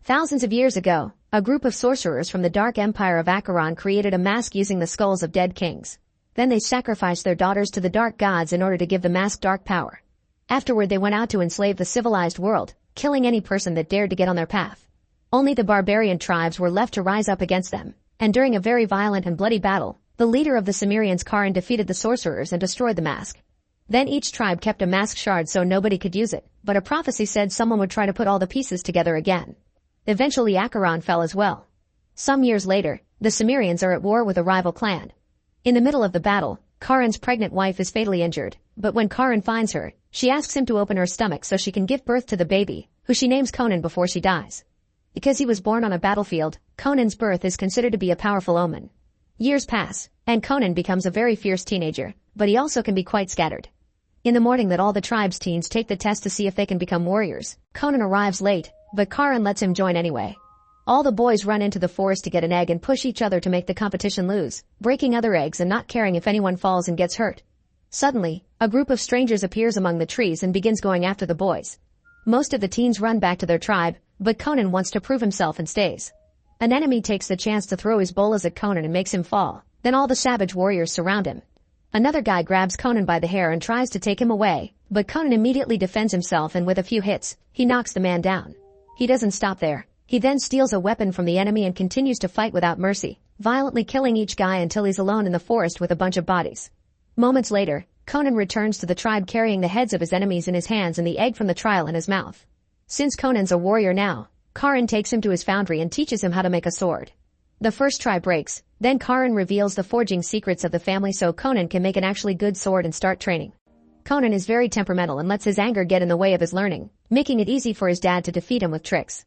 Thousands of years ago, a group of sorcerers from the Dark Empire of Acheron created a mask using the skulls of dead kings. Then they sacrificed their daughters to the dark gods in order to give the mask dark power. Afterward they went out to enslave the civilized world, killing any person that dared to get on their path. Only the barbarian tribes were left to rise up against them, and during a very violent and bloody battle, the leader of the Cimmerians Charon defeated the sorcerers and destroyed the mask. Then each tribe kept a mask shard so nobody could use it, but a prophecy said someone would try to put all the pieces together again. Eventually Acheron fell as well. Some years later, the Cimmerians are at war with a rival clan. In the middle of the battle, Charon's pregnant wife is fatally injured, but when Charon finds her, she asks him to open her stomach so she can give birth to the baby, who she names Conan before she dies. Because he was born on a battlefield, Conan's birth is considered to be a powerful omen. Years pass, and Conan becomes a very fierce teenager, but he also can be quite scattered. In the morning that all the tribe's teens take the test to see if they can become warriors, Conan arrives late, but Charon lets him join anyway. All the boys run into the forest to get an egg and push each other to make the competition lose, breaking other eggs and not caring if anyone falls and gets hurt. Suddenly, a group of strangers appears among the trees and begins going after the boys. Most of the teens run back to their tribe, but Conan wants to prove himself and stays. An enemy takes the chance to throw his bolas at Conan and makes him fall. Then all the savage warriors surround him. Another guy grabs Conan by the hair and tries to take him away, but Conan immediately defends himself and with a few hits, he knocks the man down. He doesn't stop there. He then steals a weapon from the enemy and continues to fight without mercy, violently killing each guy until he's alone in the forest with a bunch of bodies. Moments later, Conan returns to the tribe carrying the heads of his enemies in his hands and the egg from the trial in his mouth. Since Conan's a warrior now, Charon takes him to his foundry and teaches him how to make a sword. The first try breaks, then Charon reveals the forging secrets of the family so Conan can make an actually good sword and start training. Conan is very temperamental and lets his anger get in the way of his learning, making it easy for his dad to defeat him with tricks.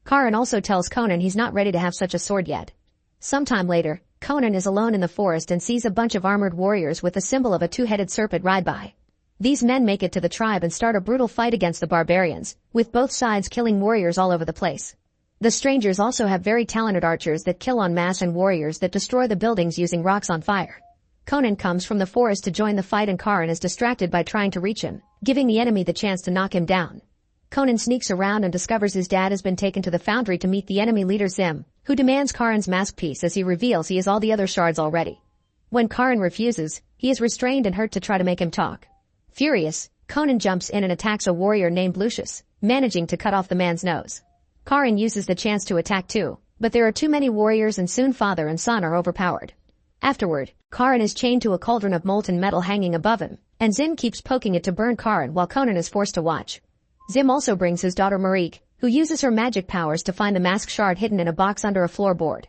Charon also tells Conan he's not ready to have such a sword yet. Sometime later, Conan is alone in the forest and sees a bunch of armored warriors with the symbol of a two-headed serpent ride by. These men make it to the tribe and start a brutal fight against the barbarians, with both sides killing warriors all over the place. The strangers also have very talented archers that kill en masse and warriors that destroy the buildings using rocks on fire. Conan comes from the forest to join the fight and Charon is distracted by trying to reach him, giving the enemy the chance to knock him down. Conan sneaks around and discovers his dad has been taken to the foundry to meet the enemy leader Zim, who demands Charon's mask piece as he reveals he has all the other shards already. When Charon refuses, he is restrained and hurt to try to make him talk. Furious, Conan jumps in and attacks a warrior named Lucius, managing to cut off the man's nose. Charon uses the chance to attack too, but there are too many warriors and soon father and son are overpowered. Afterward, Charon is chained to a cauldron of molten metal hanging above him, and Zim keeps poking it to burn Charon while Conan is forced to watch. Zim also brings his daughter Marique, who uses her magic powers to find the mask shard hidden in a box under a floorboard.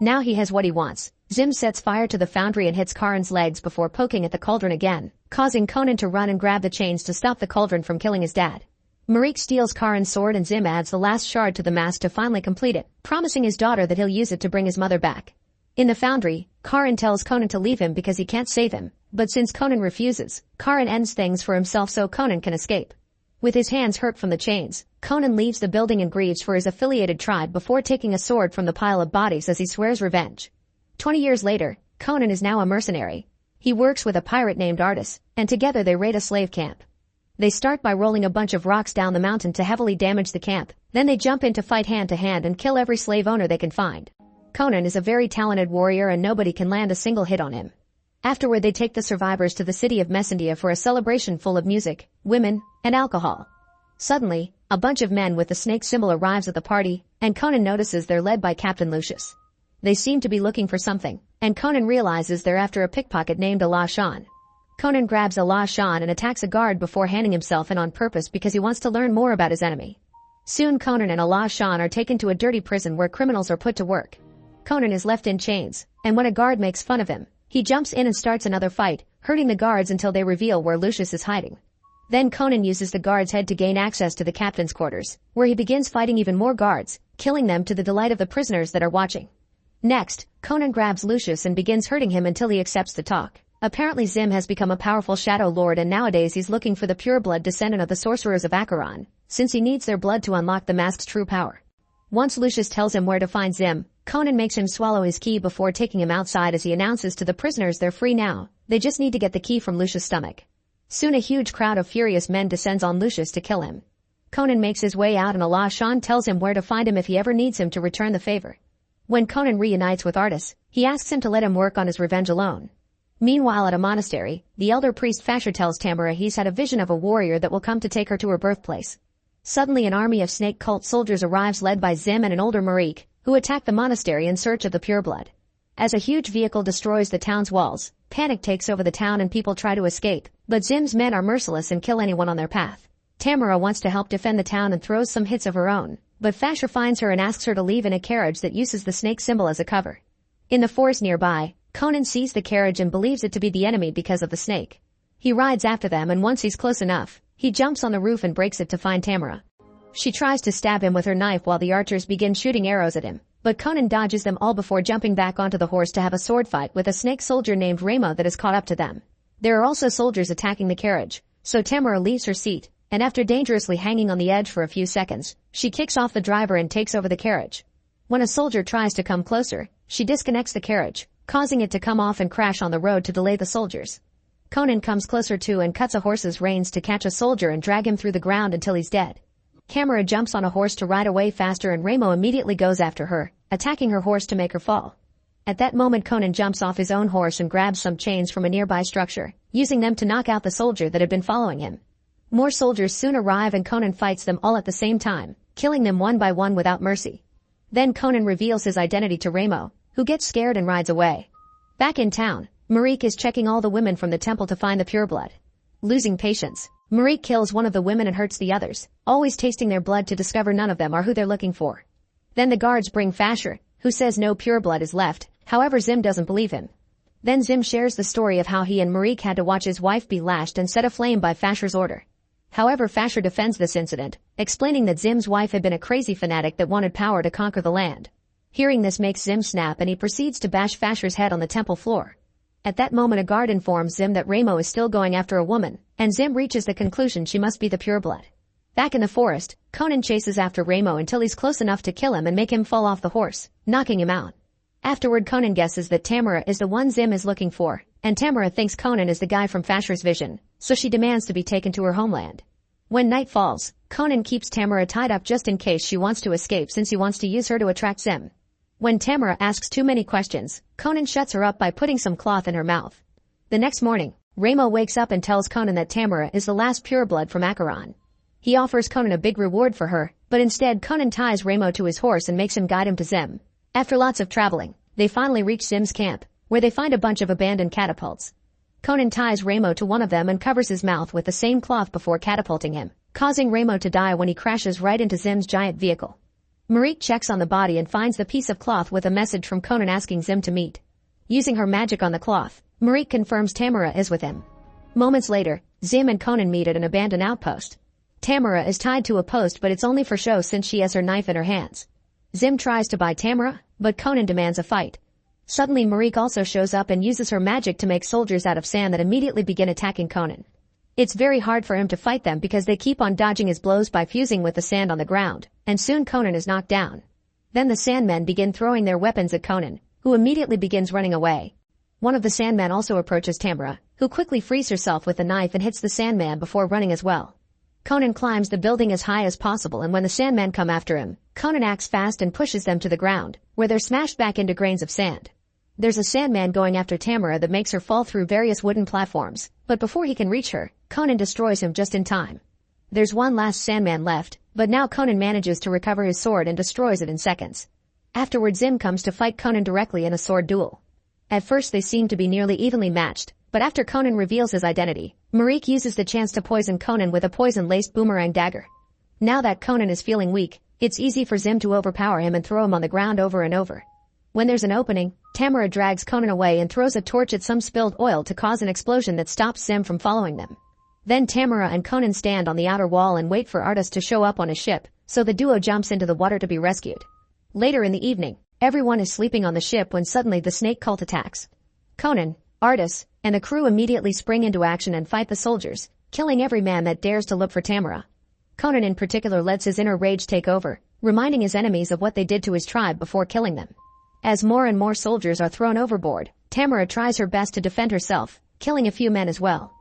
Now he has what he wants. Zim sets fire to the foundry and hits Charon's legs before poking at the cauldron again, causing Conan to run and grab the chains to stop the cauldron from killing his dad. Marique steals Charon's sword and Zim adds the last shard to the mask to finally complete it, promising his daughter that he'll use it to bring his mother back. In the foundry, Charon tells Conan to leave him because he can't save him, but since Conan refuses, Charon ends things for himself so Conan can escape. With his hands hurt from the chains, Conan leaves the building and grieves for his affiliated tribe before taking a sword from the pile of bodies as he swears revenge. 20 years later, Conan is now a mercenary. He works with a pirate named Artis, and together they raid a slave camp. They start by rolling a bunch of rocks down the mountain to heavily damage the camp, then they jump in to fight hand to hand and kill every slave owner they can find. Conan is a very talented warrior and nobody can land a single hit on him. Afterward they take the survivors to the city of Messendia for a celebration full of music, women, and alcohol. Suddenly, a bunch of men with the snake symbol arrives at the party, and Conan notices they're led by Captain Lucius. They seem to be looking for something, and Conan realizes they're after a pickpocket named Allah Shan. Conan grabs Allah Shan and attacks a guard before handing himself in on purpose because he wants to learn more about his enemy. Soon Conan and Allah Shan are taken to a dirty prison where criminals are put to work. Conan is left in chains, and when a guard makes fun of him, he jumps in and starts another fight, hurting the guards until they reveal where Lucius is hiding. Then Conan uses the guard's head to gain access to the captain's quarters, where he begins fighting even more guards, killing them to the delight of the prisoners that are watching. Next, Conan grabs Lucius and begins hurting him until he accepts the talk. Apparently Zim has become a powerful shadow lord and nowadays he's looking for the pure-blood descendant of the sorcerers of Acheron, since he needs their blood to unlock the mask's true power. Once Lucius tells him where to find Zim, Conan makes him swallow his key before taking him outside as he announces to the prisoners they're free now, they just need to get the key from Lucius' stomach. Soon a huge crowd of furious men descends on Lucius to kill him. Conan makes his way out and Allah Shan tells him where to find him if he ever needs him to return the favor. When Conan reunites with Artis, he asks him to let him work on his revenge alone. Meanwhile at a monastery, the elder priest Fasher tells Tamara he's had a vision of a warrior that will come to take her to her birthplace. Suddenly an army of snake cult soldiers arrives led by Zim and an older Marik, who attack the monastery in search of the pureblood. As a huge vehicle destroys the town's walls, panic takes over the town and people try to escape, but Zim's men are merciless and kill anyone on their path. Tamara wants to help defend the town and throws some hits of her own, but Fasher finds her and asks her to leave in a carriage that uses the snake symbol as a cover. In the forest nearby, Conan sees the carriage and believes it to be the enemy because of the snake. He rides after them and once he's close enough, he jumps on the roof and breaks it to find Tamara. She tries to stab him with her knife while the archers begin shooting arrows at him, but Conan dodges them all before jumping back onto the horse to have a sword fight with a snake soldier named Ramo that is caught up to them. There are also soldiers attacking the carriage, so Tamara leaves her seat, and after dangerously hanging on the edge for a few seconds, she kicks off the driver and takes over the carriage. When a soldier tries to come closer, she disconnects the carriage, causing it to come off and crash on the road to delay the soldiers. Conan comes closer too and cuts a horse's reins to catch a soldier and drag him through the ground until he's dead. Tamara jumps on a horse to ride away faster and Ramo immediately goes after her, attacking her horse to make her fall. At that moment Conan jumps off his own horse and grabs some chains from a nearby structure, using them to knock out the soldier that had been following him. More soldiers soon arrive and Conan fights them all at the same time, killing them one by one without mercy. Then Conan reveals his identity to Ramo, who gets scared and rides away. Back in town, Marik is checking all the women from the temple to find the pureblood. Losing patience, Marik kills one of the women and hurts the others, always tasting their blood to discover none of them are who they're looking for. Then the guards bring Fasher, who says no pureblood is left, however Zim doesn't believe him. Then Zim shares the story of how he and Marik had to watch his wife be lashed and set aflame by Fasher's order. However Fasher defends this incident, explaining that Zim's wife had been a crazy fanatic that wanted power to conquer the land. Hearing this makes Zim snap and he proceeds to bash Fasher's head on the temple floor. At that moment a guard informs Zim that Ramo is still going after a woman, and Zim reaches the conclusion she must be the pureblood. Back in the forest, Conan chases after Ramo until he's close enough to kill him and make him fall off the horse, knocking him out. Afterward Conan guesses that Tamara is the one Zim is looking for, and Tamara thinks Conan is the guy from Fasher's vision, so she demands to be taken to her homeland. When night falls, Conan keeps Tamara tied up just in case she wants to escape since he wants to use her to attract Zim. When Tamara asks too many questions, Conan shuts her up by putting some cloth in her mouth. The next morning, Ramo wakes up and tells Conan that Tamara is the last pureblood from Acheron. He offers Conan a big reward for her, but instead Conan ties Ramo to his horse and makes him guide him to Zim. After lots of traveling, they finally reach Zim's camp, where they find a bunch of abandoned catapults. Conan ties Ramo to one of them and covers his mouth with the same cloth before catapulting him, causing Ramo to die when he crashes right into Zim's giant vehicle. Marik checks on the body and finds the piece of cloth with a message from Conan asking Zim to meet. Using her magic on the cloth, Marik confirms Tamara is with him. Moments later, Zim and Conan meet at an abandoned outpost. Tamara is tied to a post but it's only for show since she has her knife in her hands. Zim tries to buy Tamara, but Conan demands a fight. Suddenly Marik also shows up and uses her magic to make soldiers out of sand that immediately begin attacking Conan. It's very hard for him to fight them because they keep on dodging his blows by fusing with the sand on the ground, and soon Conan is knocked down. Then the Sandmen begin throwing their weapons at Conan, who immediately begins running away. One of the Sandmen also approaches Tamara, who quickly frees herself with a knife and hits the Sandman before running as well. Conan climbs the building as high as possible and when the Sandmen come after him, Conan acts fast and pushes them to the ground, where they're smashed back into grains of sand. There's a Sandman going after Tamara that makes her fall through various wooden platforms, but before he can reach her, Conan destroys him just in time. There's one last Sandman left, but now Conan manages to recover his sword and destroys it in seconds. Afterward Zim comes to fight Conan directly in a sword duel. At first they seem to be nearly evenly matched, but after Conan reveals his identity, Marik uses the chance to poison Conan with a poison-laced boomerang dagger. Now that Conan is feeling weak, it's easy for Zim to overpower him and throw him on the ground over and over. When there's an opening, Tamara drags Conan away and throws a torch at some spilled oil to cause an explosion that stops Zim from following them. Then Tamara and Conan stand on the outer wall and wait for Artis to show up on his ship, so the duo jumps into the water to be rescued. Later in the evening, everyone is sleeping on the ship when suddenly the snake cult attacks. Conan, Artis, and the crew immediately spring into action and fight the soldiers, killing every man that dares to look for Tamara. Conan in particular lets his inner rage take over, reminding his enemies of what they did to his tribe before killing them. As more and more soldiers are thrown overboard, Tamara tries her best to defend herself, killing a few men as well.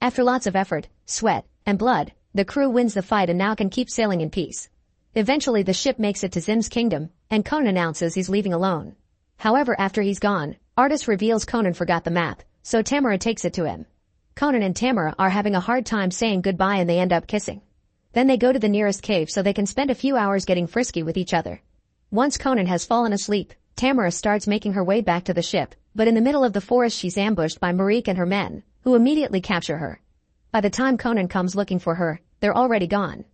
After lots of effort, sweat, and blood, The crew wins the fight and now can keep sailing in peace. Eventually the ship makes it to Zim's kingdom, and Conan announces he's leaving alone. However, after he's gone, Artis reveals Conan forgot the map, so Tamara takes it to him. Conan and Tamara are having a hard time saying goodbye and they end up kissing. Then they go to the nearest cave so they can spend a few hours getting frisky with each other. Once Conan has fallen asleep, Tamara starts making her way back to the ship, but in the middle of the forest she's ambushed by Marique and her men, who immediately capture her. By the time Conan comes looking for her, they're already gone.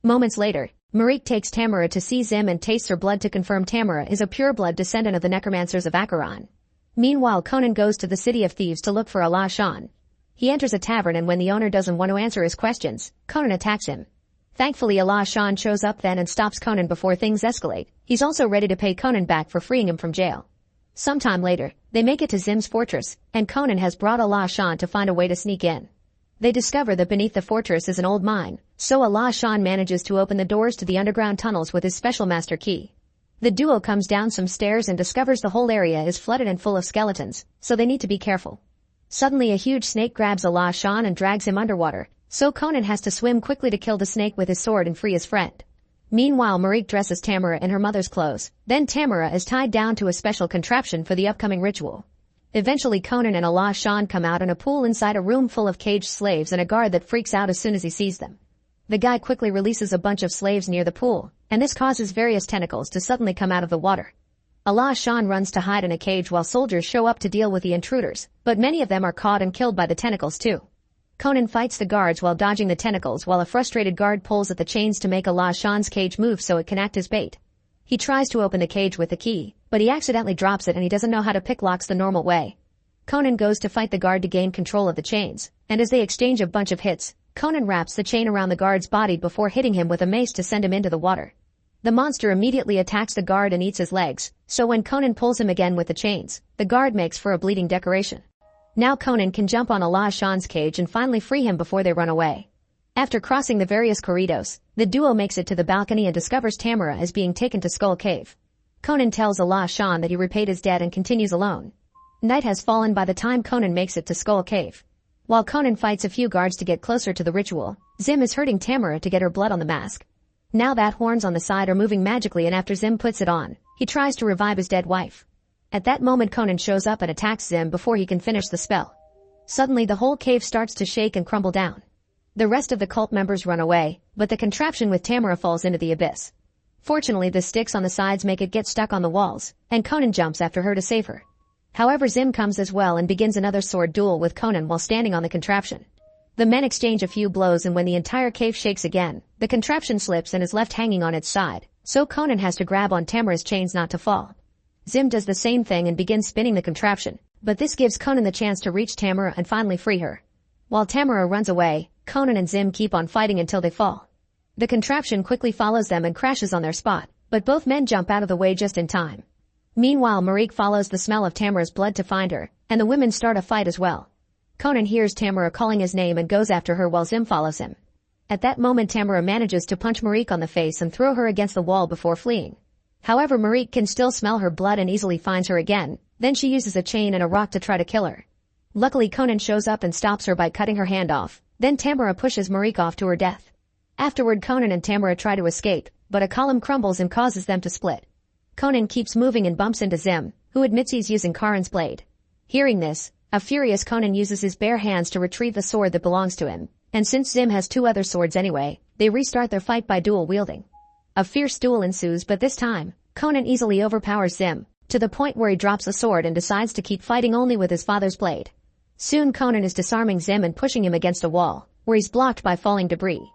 Moments later, Marique takes Tamara to see Zim and tastes her blood to confirm Tamara is a pureblood descendant of the necromancers of Acheron. Meanwhile, Conan goes to the city of thieves to look for Allah Shan. He enters a tavern and when the owner doesn't want to answer his questions, Conan attacks him. Thankfully, Allah Shan shows up then and stops Conan before things escalate. He's also ready to pay Conan back for freeing him from jail. Sometime later, they make it to Zim's fortress, and Conan has brought Allah Shan to find a way to sneak in. They discover that beneath the fortress is an old mine, so Allah Shan manages to open the doors to the underground tunnels with his special master key. The duo comes down some stairs and discovers the whole area is flooded and full of skeletons, so they need to be careful. Suddenly a huge snake grabs Allah Shan and drags him underwater, so Conan has to swim quickly to kill the snake with his sword and free his friend. Meanwhile, Marique dresses Tamara in her mother's clothes, then Tamara is tied down to a special contraption for the upcoming ritual. Eventually Conan and Allah Shan come out in a pool inside a room full of caged slaves and a guard that freaks out as soon as he sees them. The guy quickly releases a bunch of slaves near the pool, and this causes various tentacles to suddenly come out of the water. Allah Shan runs to hide in a cage while soldiers show up to deal with the intruders, but many of them are caught and killed by the tentacles too. Conan fights the guards while dodging the tentacles while a frustrated guard pulls at the chains to make Allah Shan's cage move so it can act as bait. He tries to open the cage with the key, but he accidentally drops it and he doesn't know how to pick locks the normal way. Conan goes to fight the guard to gain control of the chains, and as they exchange a bunch of hits, Conan wraps the chain around the guard's body before hitting him with a mace to send him into the water. The monster immediately attacks the guard and eats his legs, so when Conan pulls him again with the chains, the guard makes for a bleeding decoration. Now Conan can jump on Allah Shan's cage and finally free him before they run away. After crossing the various corridors, the duo makes it to the balcony and discovers Tamara is being taken to Skull Cave. Conan tells Allah Shan that he repaid his debt and continues alone. Night has fallen by the time Conan makes it to Skull Cave. While Conan fights a few guards to get closer to the ritual, Zim is hurting Tamara to get her blood on the mask. Now that horns on the side are moving magically and after Zim puts it on, he tries to revive his dead wife. At that moment Conan shows up and attacks Zim before he can finish the spell. Suddenly the whole cave starts to shake and crumble down. The rest of the cult members run away, but the contraption with Tamara falls into the abyss. Fortunately the sticks on the sides make it get stuck on the walls, and Conan jumps after her to save her. However, Zim comes as well and begins another sword duel with Conan while standing on the contraption. The men exchange a few blows and when the entire cave shakes again, the contraption slips and is left hanging on its side, so Conan has to grab on Tamara's chains not to fall. Zim does the same thing and begins spinning the contraption, but this gives Conan the chance to reach Tamara and finally free her. While Tamara runs away, Conan and Zim keep on fighting until they fall. The contraption quickly follows them and crashes on their spot, but both men jump out of the way just in time. Meanwhile, Marique follows the smell of Tamara's blood to find her, and the women start a fight as well. Conan hears Tamara calling his name and goes after her while Zim follows him. At that moment Tamara manages to punch Marique on the face and throw her against the wall before fleeing. However, Marique can still smell her blood and easily finds her again, then she uses a chain and a rock to try to kill her. Luckily Conan shows up and stops her by cutting her hand off, then Tamara pushes Marique off to her death. Afterward Conan and Tamara try to escape, but a column crumbles and causes them to split. Conan keeps moving and bumps into Zim, who admits he's using Charon's blade. Hearing this, a furious Conan uses his bare hands to retrieve the sword that belongs to him, and since Zim has two other swords anyway, they restart their fight by dual wielding. A fierce duel ensues but this time, Conan easily overpowers Zim, to the point where he drops the sword and decides to keep fighting only with his father's blade. Soon Conan is disarming Zim and pushing him against a wall, where he's blocked by falling debris.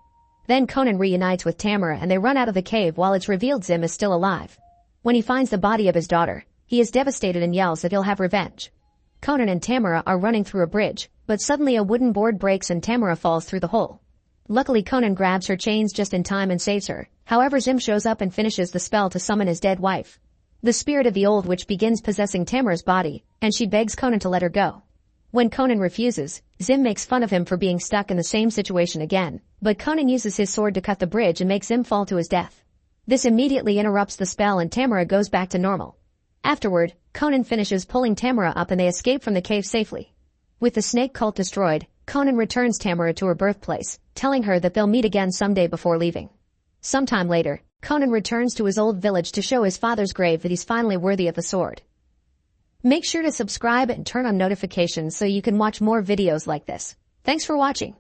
Then Conan reunites with Tamara and they run out of the cave while it's revealed Zim is still alive. When he finds the body of his daughter, he is devastated and yells that he'll have revenge. Conan and Tamara are running through a bridge, but suddenly a wooden board breaks and Tamara falls through the hole. Luckily Conan grabs her chains just in time and saves her. However, Zim shows up and finishes the spell to summon his dead wife. The spirit of the old witch begins possessing Tamara's body, and she begs Conan to let her go. When Conan refuses, Zim makes fun of him for being stuck in the same situation again, but Conan uses his sword to cut the bridge and makes Zim fall to his death. This immediately interrupts the spell and Tamara goes back to normal. Afterward, Conan finishes pulling Tamara up and they escape from the cave safely. With the snake cult destroyed, Conan returns Tamara to her birthplace, telling her that they'll meet again someday before leaving. Sometime later, Conan returns to his old village to show his father's grave that he's finally worthy of the sword. Make sure to subscribe and turn on notifications so you can watch more videos like this. Thanks for watching.